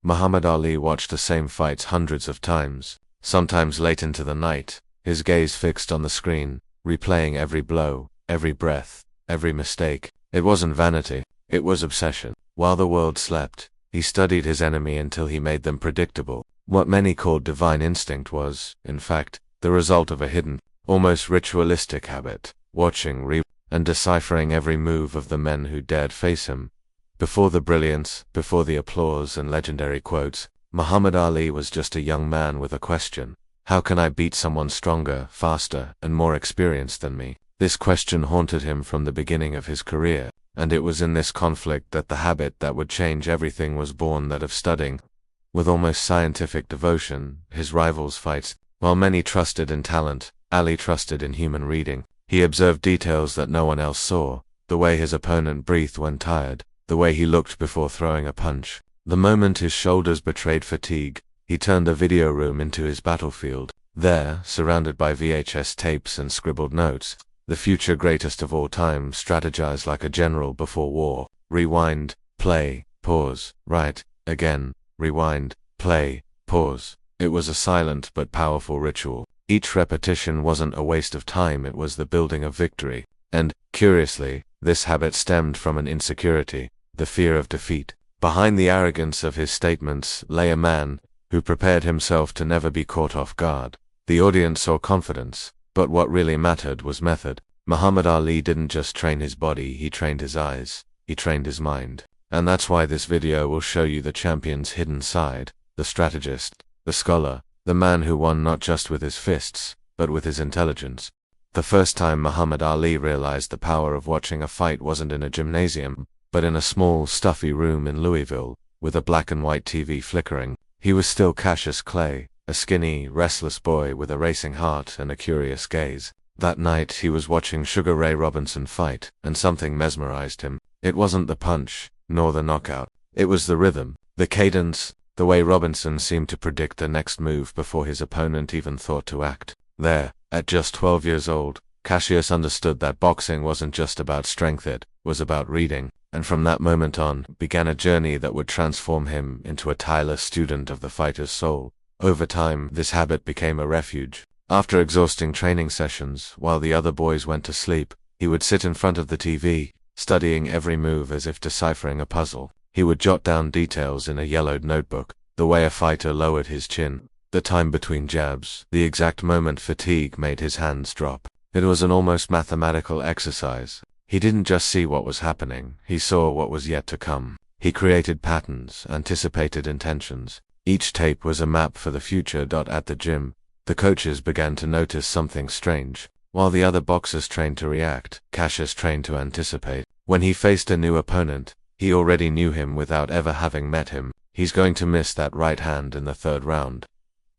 Muhammad Ali watched the same fights hundreds of times, sometimes late into the night, his gaze fixed on the screen, replaying every blow, every breath, every mistake. It wasn't vanity, it was obsession. While the world slept, he studied his enemy until he made them predictable. What many called divine instinct was, in fact, the result of a hidden, almost ritualistic habit, watching, and deciphering every move of the men who dared face him. Before the brilliance, before the applause and legendary quotes, Muhammad Ali was just a young man with a question. How can I beat someone stronger, faster, and more experienced than me? This question haunted him from the beginning of his career, and it was in this conflict that the habit that would change everything was born, that of studying. With almost scientific devotion, his rivals' fights. While many trusted in talent, Ali trusted in human reading. He observed details that no one else saw, the way his opponent breathed when tired, the way he looked before throwing a punch. The moment his shoulders betrayed fatigue, he turned the video room into his battlefield. There, surrounded by VHS tapes and scribbled notes, the future greatest of all time strategized like a general before war. Rewind, play, pause, right, again, rewind, play, pause. It was a silent but powerful ritual. Each repetition wasn't a waste of time, it was the building of victory. And, curiously, this habit stemmed from an insecurity, the fear of defeat. Behind the arrogance of his statements lay a man who prepared himself to never be caught off guard. The audience saw confidence, but what really mattered was method. Muhammad Ali didn't just train his body, he trained his eyes, he trained his mind. And that's why this video will show you the champion's hidden side, the strategist, the scholar, the man who won not just with his fists, but with his intelligence. The first time Muhammad Ali realized the power of watching a fight wasn't in a gymnasium, but in a small, stuffy room in Louisville, with a black and white TV flickering. He was still Cassius Clay, a skinny, restless boy with a racing heart and a curious gaze. That night he was watching Sugar Ray Robinson fight, and something mesmerized him. It wasn't the punch, nor the knockout. It was the rhythm, the cadence, the way Robinson seemed to predict the next move before his opponent even thought to act. There, at just 12 years old, Cassius understood that boxing wasn't just about strength, it was about reading. And from that moment on, began a journey that would transform him into a tireless student of the fighter's soul. Over time, this habit became a refuge. After exhausting training sessions, while the other boys went to sleep, he would sit in front of the TV, studying every move as if deciphering a puzzle. He would jot down details in a yellowed notebook, the way a fighter lowered his chin, the time between jabs, the exact moment fatigue made his hands drop. It was an almost mathematical exercise. He didn't just see what was happening, he saw what was yet to come. He created patterns, anticipated intentions. Each tape was a map for the future. At the gym, the coaches began to notice something strange. While the other boxers trained to react, Cassius trained to anticipate. When he faced a new opponent, he already knew him without ever having met him. He's going to miss that right hand in the third round,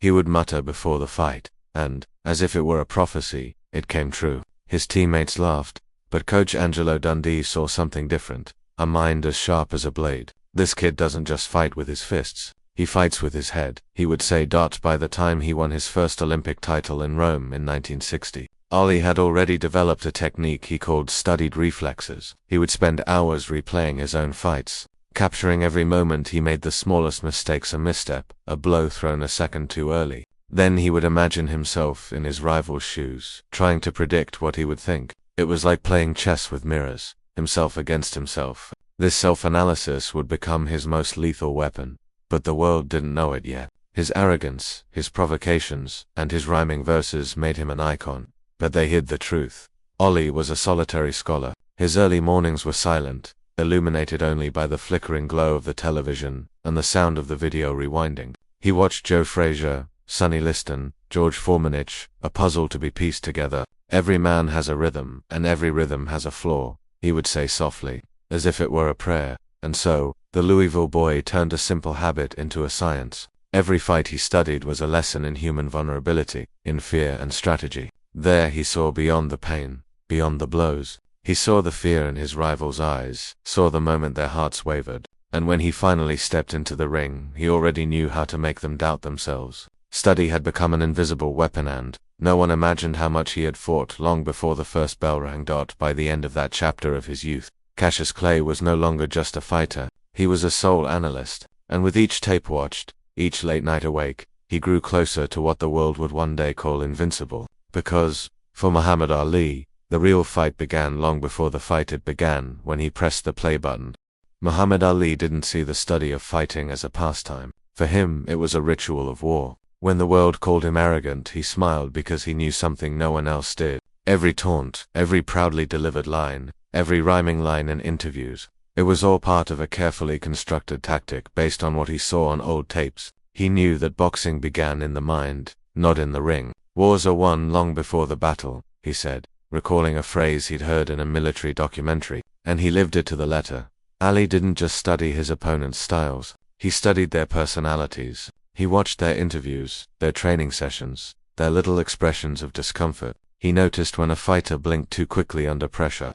he would mutter before the fight, and, as if it were a prophecy, it came true. His teammates laughed, but Coach Angelo Dundee saw something different, a mind as sharp as a blade. This kid doesn't just fight with his fists, he fights with his head, he would say. By the time he won his first Olympic title in Rome in 1960, Ali had already developed a technique he called studied reflexes. He would spend hours replaying his own fights, capturing every moment he made the smallest mistakes a misstep, a blow thrown a second too early. Then he would imagine himself in his rival's shoes, trying to predict what he would think. It was like playing chess with mirrors, himself against himself. This self-analysis would become his most lethal weapon, but the world didn't know it yet. His arrogance, his provocations, and his rhyming verses made him an icon, but they hid the truth. Ali was a solitary scholar. His early mornings were silent, illuminated only by the flickering glow of the television and the sound of the video rewinding. He watched Joe Frazier, Sonny Liston, George Foremanich, a puzzle to be pieced together. Every man has a rhythm, and every rhythm has a flaw, he would say softly, as if it were a prayer. And so, the Louisville boy turned a simple habit into a science. Every fight he studied was a lesson in human vulnerability, in fear and strategy. There he saw beyond the pain, beyond the blows. He saw the fear in his rivals' eyes, saw the moment their hearts wavered, and when he finally stepped into the ring, he already knew how to make them doubt themselves. Study had become an invisible weapon, and no one imagined how much he had fought long before the first bell rang. By the end of that chapter of his youth, Cassius Clay was no longer just a fighter, he was a soul analyst. And with each tape watched, each late night awake, he grew closer to what the world would one day call invincible. Because, for Muhammad Ali, the real fight began long before the fight it began when he pressed the play button. Muhammad Ali didn't see the study of fighting as a pastime. For him, it was a ritual of war. When the world called him arrogant, he smiled because he knew something no one else did. Every taunt, every proudly delivered line, every rhyming line in interviews, it was all part of a carefully constructed tactic based on what he saw on old tapes. He knew that boxing began in the mind, not in the ring. Wars are won long before the battle, he said, recalling a phrase he'd heard in a military documentary, and he lived it to the letter. Ali didn't just study his opponent's styles, he studied their personalities. He watched their interviews, their training sessions, their little expressions of discomfort. He noticed when a fighter blinked too quickly under pressure,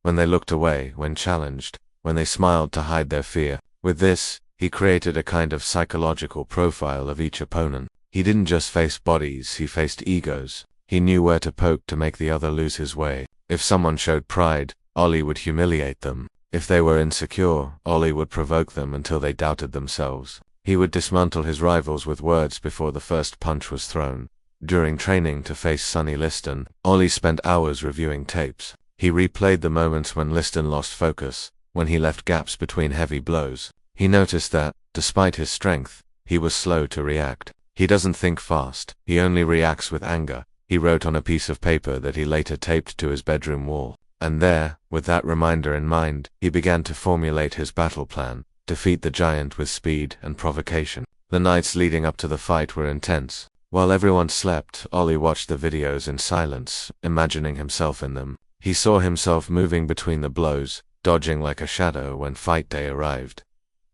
when they looked away when challenged, when they smiled to hide their fear. With this, he created a kind of psychological profile of each opponent. He didn't just face bodies, he faced egos. He knew where to poke to make the other lose his way. If someone showed pride, Ali would humiliate them. If they were insecure, Ali would provoke them until they doubted themselves. He would dismantle his rivals with words before the first punch was thrown. During training to face Sonny Liston, Ali spent hours reviewing tapes. He replayed the moments when Liston lost focus, when he left gaps between heavy blows. He noticed that, despite his strength, he was slow to react. He doesn't think fast, he only reacts with anger, he wrote on a piece of paper that he later taped to his bedroom wall. And there, with that reminder in mind, he began to formulate his battle plan: defeat the giant with speed and provocation. The nights leading up to the fight were intense. While everyone slept, Ali watched the videos in silence, imagining himself in them. He saw himself moving between the blows, dodging like a shadow when fight day arrived.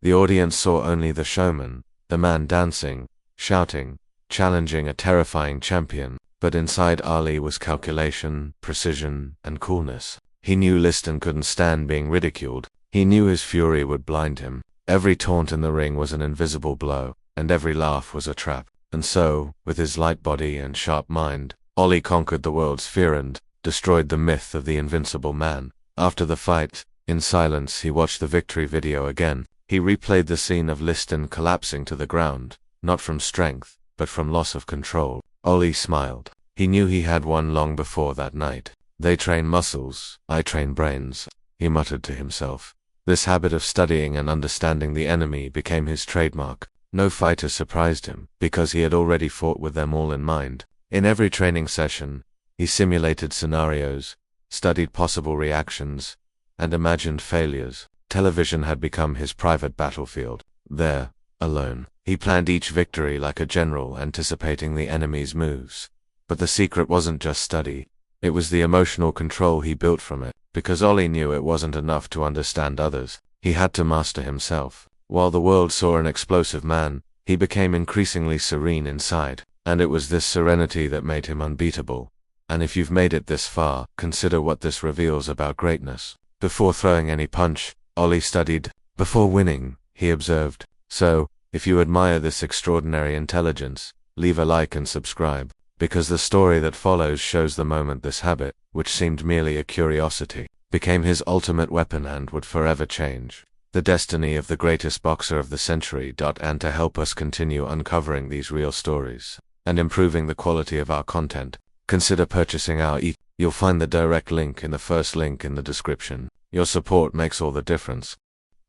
The audience saw only the showman, the man dancing, shouting, challenging a terrifying champion. But inside Ali was calculation, precision, and coolness. He knew Liston couldn't stand being ridiculed. He knew his fury would blind him. Every taunt in the ring was an invisible blow, and every laugh was a trap. And so, with his light body and sharp mind, Ali conquered the world's fear and destroyed the myth of the invincible man. After the fight, in silence he watched the victory video again. He replayed the scene of Liston collapsing to the ground, not from strength, but from loss of control. Ali smiled. He knew he had won long before that night. They train muscles, I train brains, he muttered to himself. This habit of studying and understanding the enemy became his trademark. No fighter surprised him, because he had already fought with them all in mind. In every training session, he simulated scenarios, studied possible reactions, and imagined failures. Television had become his private battlefield. There, alone, he planned each victory like a general anticipating the enemy's moves. But the secret wasn't just study. It was the emotional control he built from it, because Ali knew it wasn't enough to understand others. He had to master himself. While the world saw an explosive man, he became increasingly serene inside, and it was this serenity that made him unbeatable. And if you've made it this far, consider what this reveals about greatness. Before throwing any punch, Ali studied. Before winning, he observed. So, if you admire this extraordinary intelligence, leave a like and subscribe, because the story that follows shows the moment this habit, which seemed merely a curiosity, became his ultimate weapon and would forever change the destiny of the greatest boxer of the century. And to help us continue uncovering these real stories and improving the quality of our content, consider purchasing our e. You'll find the direct link in the first link in the description. Your support makes all the difference.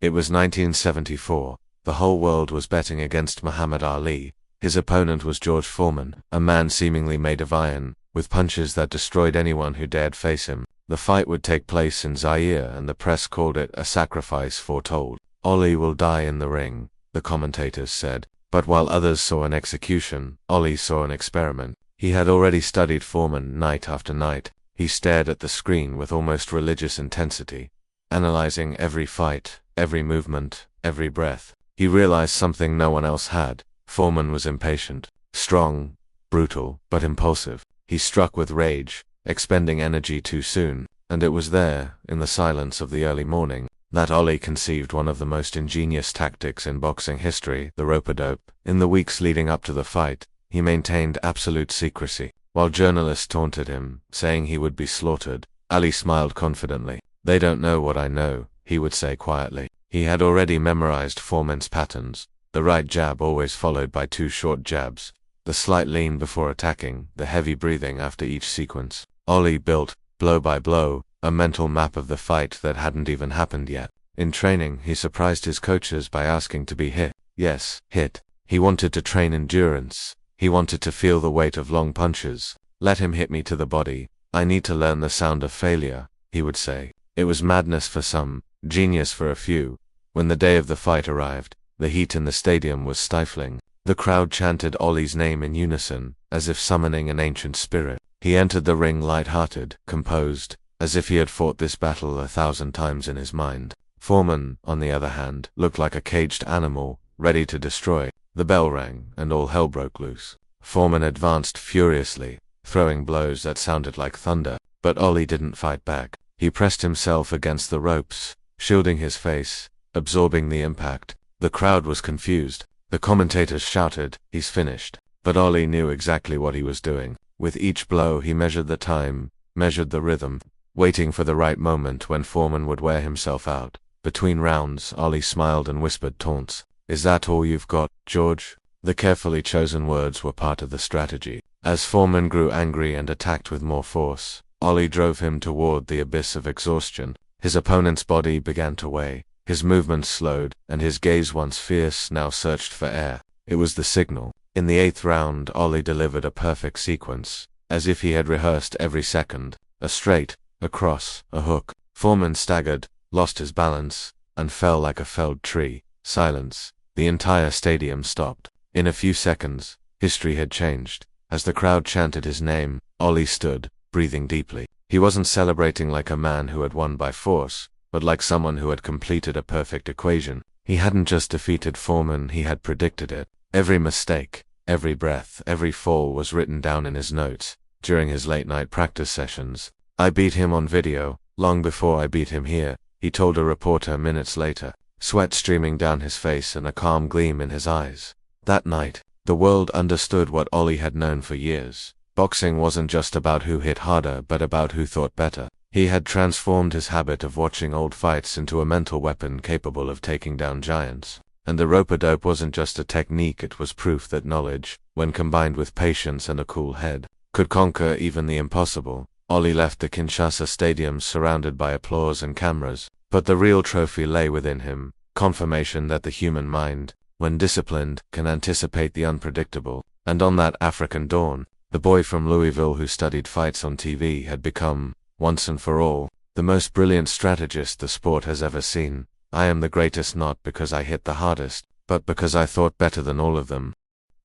It was 1974. The whole world was betting against Muhammad Ali. His opponent was George Foreman, a man seemingly made of iron, with punches that destroyed anyone who dared face him. The fight would take place in Zaire, and the press called it a sacrifice foretold. Ali will die in the ring, the commentators said. But while others saw an execution, Ali saw an experiment. He had already studied Foreman night after night. He stared at the screen with almost religious intensity, analyzing every fight, every movement, every breath. He realized something no one else had. Foreman was impatient, strong, brutal, but impulsive. He struck with rage, expending energy too soon, and it was there, in the silence of the early morning, that Ali conceived one of the most ingenious tactics in boxing history, the rope-a-dope. In the weeks leading up to the fight, he maintained absolute secrecy. While journalists taunted him, saying he would be slaughtered, Ali smiled confidently. "They don't know what I know," he would say quietly. He had already memorized Foreman's patterns, the right jab always followed by 2 short jabs, the slight lean before attacking, the heavy breathing after each sequence. Ollie built, blow by blow, a mental map of the fight that hadn't even happened yet. In training, he surprised his coaches by asking to be hit. Yes, hit. He wanted to train endurance. He wanted to feel the weight of long punches. Let him hit me to the body. I need to learn the sound of failure, he would say. It was madness for some, genius for a few. When the day of the fight arrived, the heat in the stadium was stifling. The crowd chanted Ollie's name in unison, as if summoning an ancient spirit. He entered the ring light-hearted, composed, as if he had fought this battle 1,000 times in his mind. Foreman, on the other hand, looked like a caged animal, ready to destroy. The bell rang, and all hell broke loose. Foreman advanced furiously, throwing blows that sounded like thunder, but Ollie didn't fight back. He pressed himself against the ropes, shielding his face, absorbing the impact. The crowd was confused. The commentators shouted, "He's finished." But Ollie knew exactly what he was doing. With each blow he measured the time, measured the rhythm, waiting for the right moment when Foreman would wear himself out. Between rounds, Ollie smiled and whispered taunts. "Is that all you've got, George?" The carefully chosen words were part of the strategy. As Foreman grew angry and attacked with more force, Ollie drove him toward the abyss of exhaustion. His opponent's body began to weigh. His movements slowed, and his gaze, once fierce, now searched for air. It was the signal. In the 8th round, Ollie delivered a perfect sequence, as if he had rehearsed every second. A straight, a cross, a hook. Foreman staggered, lost his balance, and fell like a felled tree. Silence. The entire stadium stopped. In a few seconds, history had changed. As the crowd chanted his name, Ollie stood, breathing deeply. He wasn't celebrating like a man who had won by force, but like someone who had completed a perfect equation. He hadn't just defeated Foreman, he had predicted it. Every mistake, every breath, every fall was written down in his notes. During his late-night practice sessions, "I beat him on video, long before I beat him here," he told a reporter minutes later, sweat streaming down his face and a calm gleam in his eyes. That night, the world understood what Ollie had known for years. Boxing wasn't just about who hit harder, but about who thought better. He had transformed his habit of watching old fights into a mental weapon capable of taking down giants. And the rope-a-dope wasn't just a technique, it was proof that knowledge, when combined with patience and a cool head, could conquer even the impossible. Ollie left the Kinshasa stadium surrounded by applause and cameras, but the real trophy lay within him, confirmation that the human mind, when disciplined, can anticipate the unpredictable. And on that African dawn, the boy from Louisville who studied fights on TV had become, once and for all, the most brilliant strategist the sport has ever seen. "I am the greatest not because I hit the hardest, but because I thought better than all of them."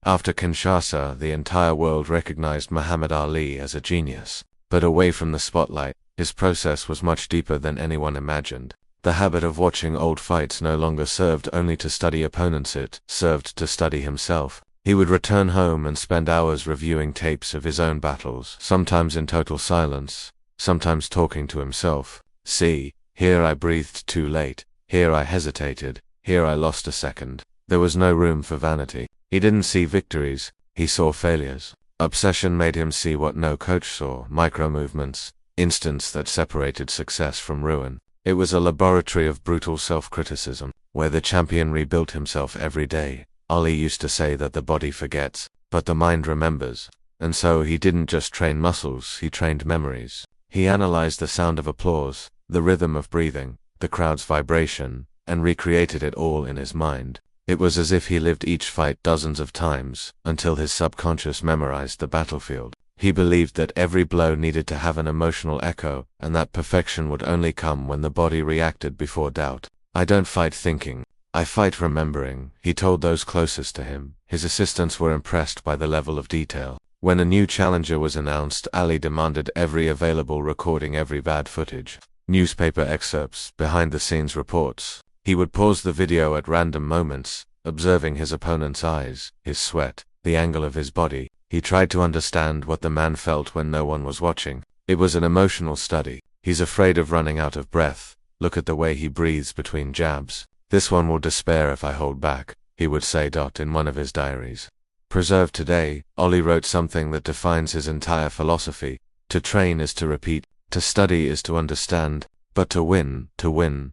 After Kinshasa, the entire world recognized Muhammad Ali as a genius. But away from the spotlight, his process was much deeper than anyone imagined. The habit of watching old fights no longer served only to study opponents, it served to study himself. He would return home and spend hours reviewing tapes of his own battles, sometimes in total silence, sometimes talking to himself. "See, here I breathed too late. Here I hesitated. Here I lost a second." There was no room for vanity. He didn't see victories, he saw failures. Obsession made him see what no coach saw: micro-movements, instants that separated success from ruin. It was a laboratory of brutal self-criticism, where the champion rebuilt himself every day. Ollie used to say that the body forgets, but the mind remembers. And so he didn't just train muscles, he trained memories. He analyzed the sound of applause, the rhythm of breathing, the crowd's vibration, and recreated it all in his mind. It was as if he lived each fight dozens of times, until his subconscious memorized the battlefield. He believed that every blow needed to have an emotional echo, and that perfection would only come when the body reacted before doubt. "I don't fight thinking, I fight remembering," he told those closest to him. His assistants were impressed by the level of detail. When a new challenger was announced, Ali demanded every available recording, every bad footage, newspaper excerpts, behind-the-scenes reports. He would pause the video at random moments, observing his opponent's eyes, his sweat, the angle of his body. He tried to understand what the man felt when no one was watching. It was an emotional study. "He's afraid of running out of breath. Look at the way he breathes between jabs. This one will despair if I hold back," he would say. In one of his diaries, preserved today, Ollie wrote something that defines his entire philosophy. "To train is to repeat, to study is to understand, But to win,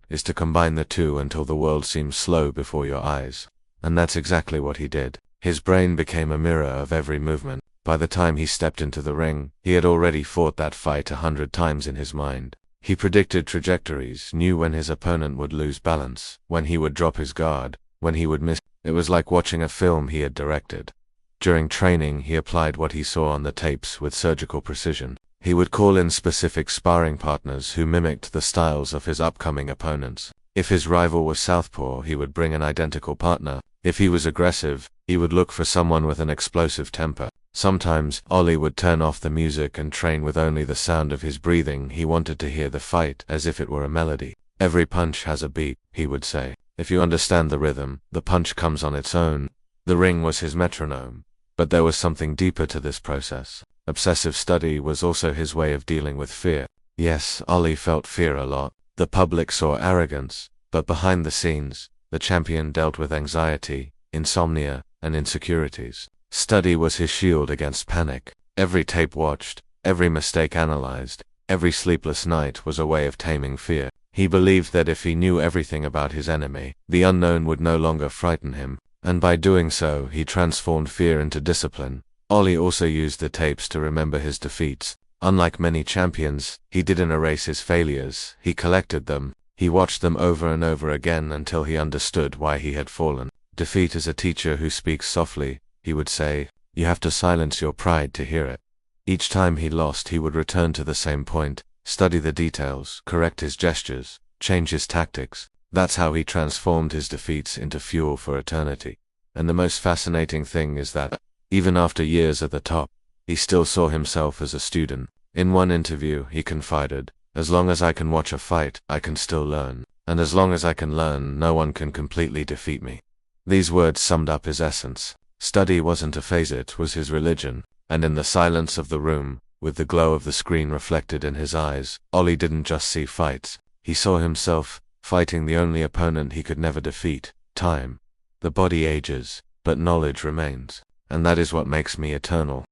is to combine the two until the world seems slow before your eyes. And that's exactly what he did. His brain became a mirror of every movement. By the time he stepped into the ring, he had already fought that fight 100 times in his mind. He predicted trajectories, knew when his opponent would lose balance, when he would drop his guard, when he would miss. It was like watching a film he had directed. During training, he applied what he saw on the tapes with surgical precision. He would call in specific sparring partners who mimicked the styles of his upcoming opponents. If his rival was southpaw, he would bring an identical partner. If he was aggressive, he would look for someone with an explosive temper. Sometimes, Ollie would turn off the music and train with only the sound of his breathing. He wanted to hear the fight as if it were a melody. Every punch has a beat, he would say. If you understand the rhythm, the punch comes on its own. The ring was his metronome. But there was something deeper to this process. Obsessive study was also his way of dealing with fear. Yes, Ollie felt fear a lot. The public saw arrogance, but behind the scenes, the champion dealt with anxiety, insomnia, and insecurities. Study was his shield against panic. Every tape watched, every mistake analyzed, every sleepless night was a way of taming fear. He believed that if he knew everything about his enemy, the unknown would no longer frighten him, and by doing so, he transformed fear into discipline. Ollie also used the tapes to remember his defeats. Unlike many champions, he didn't erase his failures, he collected them. He watched them over and over again until he understood why he had fallen. Defeat is a teacher who speaks softly, he would say. You have to silence your pride to hear it. Each time he lost, he would return to the same point, study the details, correct his gestures, change his tactics. That's how he transformed his defeats into fuel for eternity. And the most fascinating thing is that, even after years at the top, he still saw himself as a student. In one interview, he confided, "As long as I can watch a fight, I can still learn. And as long as I can learn, no one can completely defeat me." These words summed up his essence. Study wasn't a phase, it was his religion. And in the silence of the room, with the glow of the screen reflected in his eyes, Ollie didn't just see fights. He saw himself fighting the only opponent he could never defeat, time. The body ages, but knowledge remains. And that is what makes me eternal.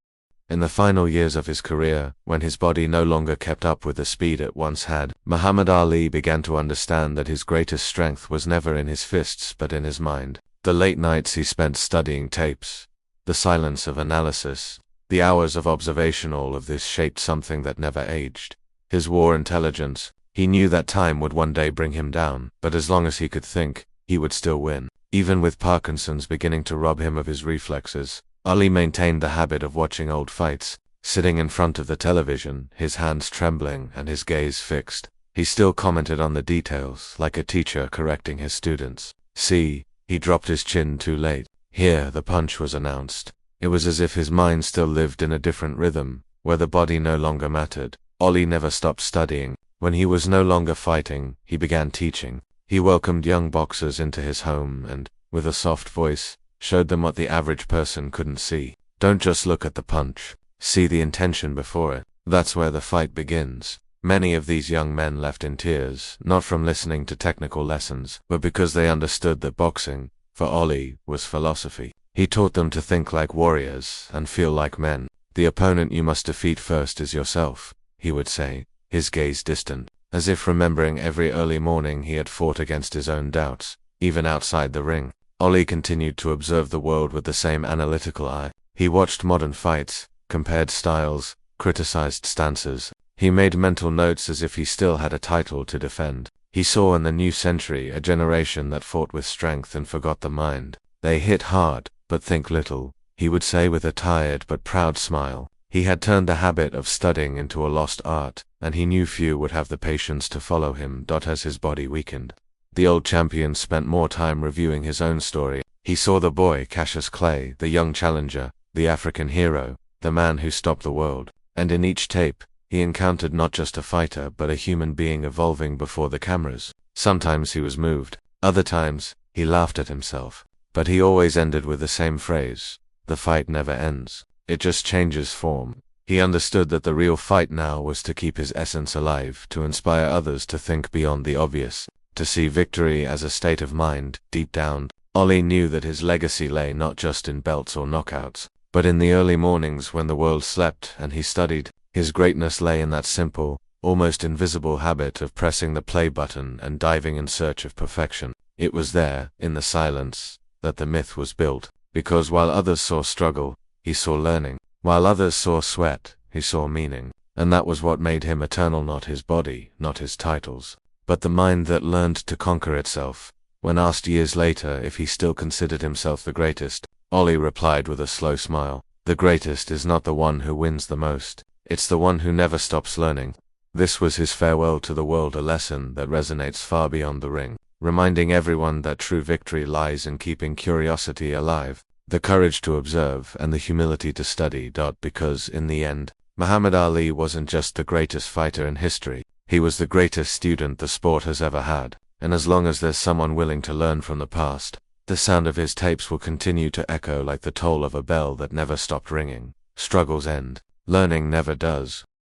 In the final years of his career, when his body no longer kept up with the speed it once had, Muhammad Ali began to understand that his greatest strength was never in his fists but in his mind. The late nights he spent studying tapes, the silence of analysis, the hours of observation, all of this shaped something that never aged. His war intelligence. He knew that time would one day bring him down, but as long as he could think, he would still win. Even with Parkinson's beginning to rob him of his reflexes, Ali maintained the habit of watching old fights, sitting in front of the television, his hands trembling and his gaze fixed. He still commented on the details, like a teacher correcting his students. See, he dropped his chin too late. Here, the punch was announced. It was as if his mind still lived in a different rhythm, where the body no longer mattered. Ali never stopped studying. When he was no longer fighting, he began teaching. He welcomed young boxers into his home and, with a soft voice, showed them what the average person couldn't see. Don't just look at the punch. See the intention before it. That's where the fight begins. Many of these young men left in tears, not from listening to technical lessons, but because they understood that boxing, for Ollie, was philosophy. He taught them to think like warriors and feel like men. The opponent you must defeat first is yourself, he would say, his gaze distant, as if remembering every early morning he had fought against his own doubts, even outside the ring. Ollie continued to observe the world with the same analytical eye. He watched modern fights, compared styles, criticized stances. He made mental notes as if he still had a title to defend. He saw in the new century a generation that fought with strength and forgot the mind. They hit hard, but think little, he would say with a tired but proud smile. He had turned the habit of studying into a lost art, and he knew few would have the patience to follow him. As his body weakened, the old champion spent more time reviewing his own story. He saw the boy Cassius Clay, the young challenger, the African hero, the man who stopped the world. And in each tape, he encountered not just a fighter but a human being evolving before the cameras. Sometimes he was moved, other times, he laughed at himself. But he always ended with the same phrase: the fight never ends. It just changes form. He understood that the real fight now was to keep his essence alive, to inspire others to think beyond the obvious, to see victory as a state of mind. Deep down, Ollie knew that his legacy lay not just in belts or knockouts, but in the early mornings when the world slept and he studied. His greatness lay in that simple, almost invisible habit of pressing the play button and diving in search of perfection. It was there, in the silence, that the myth was built, because while others saw struggle, he saw learning. While others saw sweat, he saw meaning. And that was what made him eternal, not his body, not his titles, but the mind that learned to conquer itself. When asked years later if he still considered himself the greatest, Ollie replied with a slow smile, "The greatest is not the one who wins the most, it's the one who never stops learning." This was his farewell to the world, a lesson that resonates far beyond the ring, reminding everyone that true victory lies in keeping curiosity alive, the courage to observe, and the humility to study. Because, in the end, Muhammad Ali wasn't just the greatest fighter in history, he was the greatest student the sport has ever had. And as long as there's someone willing to learn from the past, the sound of his tapes will continue to echo like the toll of a bell that never stopped ringing. Struggles end, learning never does.